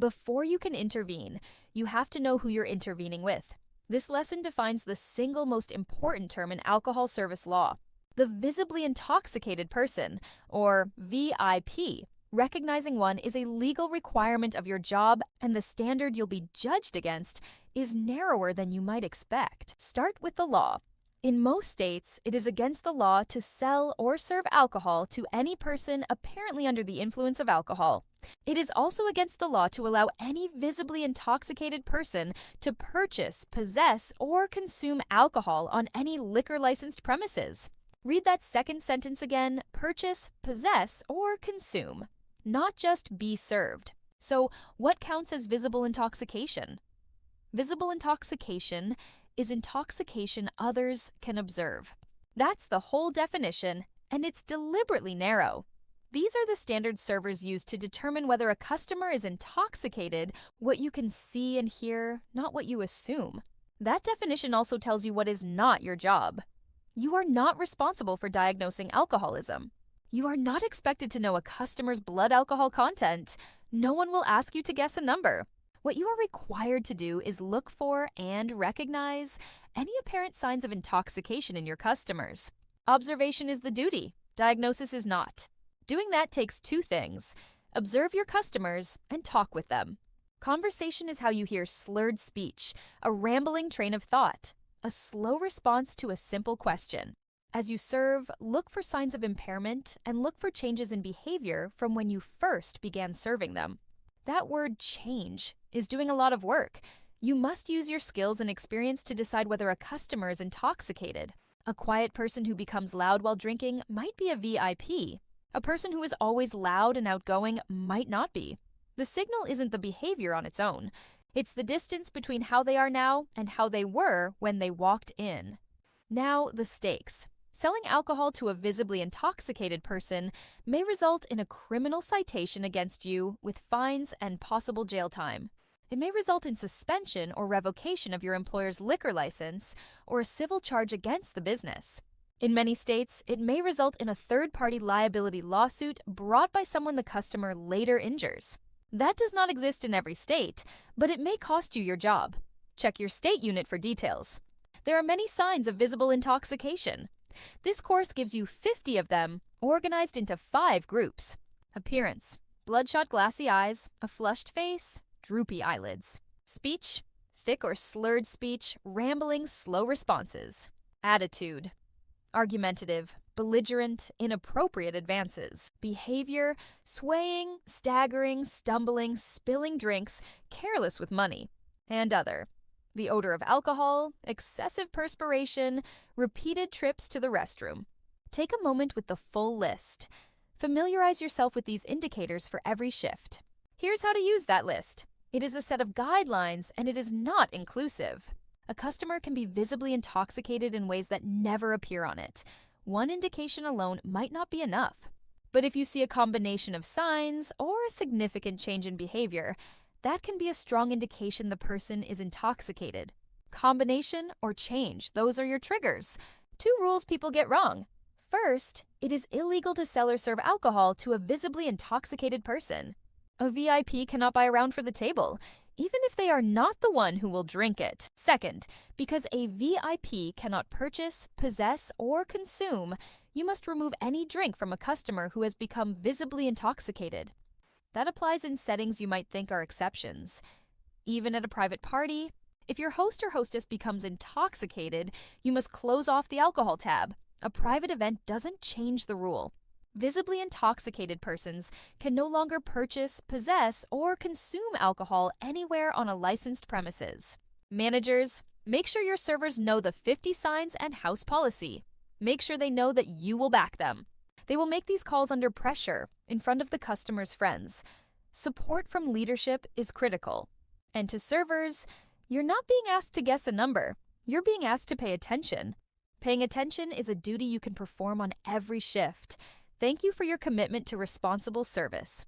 Before you can intervene, you have to know who you're intervening with. This lesson defines the single most important term in alcohol service law, the visibly intoxicated person, or VIP. Recognizing one is a legal requirement of your job, and the standard you'll be judged against is narrower than you might expect. Start with the law. In most states, it is against the law to sell or serve alcohol to any person apparently under the influence of alcohol. It is also against the law to allow any visibly intoxicated person to purchase, possess, or consume alcohol on any liquor-licensed premises. Read that second sentence again: purchase, possess, or consume. Not just be served. So, what counts as visible intoxication? Visible intoxication is intoxication others can observe. That's the whole definition, and it's deliberately narrow. These are the standards servers use to determine whether a customer is intoxicated, what you can see and hear, not what you assume. That definition also tells you what is not your job. You are not responsible for diagnosing alcoholism. You are not expected to know a customer's blood alcohol content. No one will ask you to guess a number. What you are required to do is look for and recognize any apparent signs of intoxication in your customers. Observation is the duty. Diagnosis is not. Doing that takes two things: observe your customers and talk with them. Conversation is how you hear slurred speech, a rambling train of thought, a slow response to a simple question. As you serve, look for signs of impairment and look for changes in behavior from when you first began serving them. That word change is doing a lot of work. You must use your skills and experience to decide whether a customer is intoxicated. A quiet person who becomes loud while drinking might be a VIP. A person who is always loud and outgoing might not be. The signal isn't the behavior on its own. It's the distance between how they are now and how they were when they walked in. Now, the stakes. Selling alcohol to a visibly intoxicated person may result in a criminal citation against you with fines and possible jail time. It may result in suspension or revocation of your employer's liquor license or a civil charge against the business. In many states, it may result in a third-party liability lawsuit brought by someone the customer later injures. That does not exist in every state, but it may cost you your job. Check your state unit for details. There are many signs of visible intoxication. This course gives you 50 of them, organized into 5 groups. Appearance: bloodshot glassy eyes, a flushed face, droopy eyelids. Speech: thick or slurred speech, rambling, slow responses. Attitude: argumentative, belligerent, inappropriate advances. Behavior: swaying, staggering, stumbling, spilling drinks, careless with money. And other: the odor of alcohol, excessive perspiration, repeated trips to the restroom. Take a moment with the full list. Familiarize yourself with these indicators for every shift. Here's how to use that list. It is a set of guidelines, and it is not inclusive. A customer can be visibly intoxicated in ways that never appear on it. One indication alone might not be enough. But if you see a combination of signs or a significant change in behavior, that can be a strong indication the person is intoxicated. Combination or change, those are your triggers. 2 rules people get wrong. First, it is illegal to sell or serve alcohol to a visibly intoxicated person. A VIP cannot buy a round for the table, even if they are not the one who will drink it. Second, because a VIP cannot purchase, possess, or consume, you must remove any drink from a customer who has become visibly intoxicated. That applies in settings you might think are exceptions. Even at a private party, if your host or hostess becomes intoxicated, you must close off the alcohol tab. A private event doesn't change the rule. Visibly intoxicated persons can no longer purchase, possess, or consume alcohol anywhere on a licensed premises. Managers, make sure your servers know the 50 signs and house policy. Make sure they know that you will back them. They will make these calls under pressure, in front of the customer's friends. Support from leadership is critical. And to servers, you're not being asked to guess a number. You're being asked to pay attention. Paying attention is a duty you can perform on every shift. Thank you for your commitment to responsible service.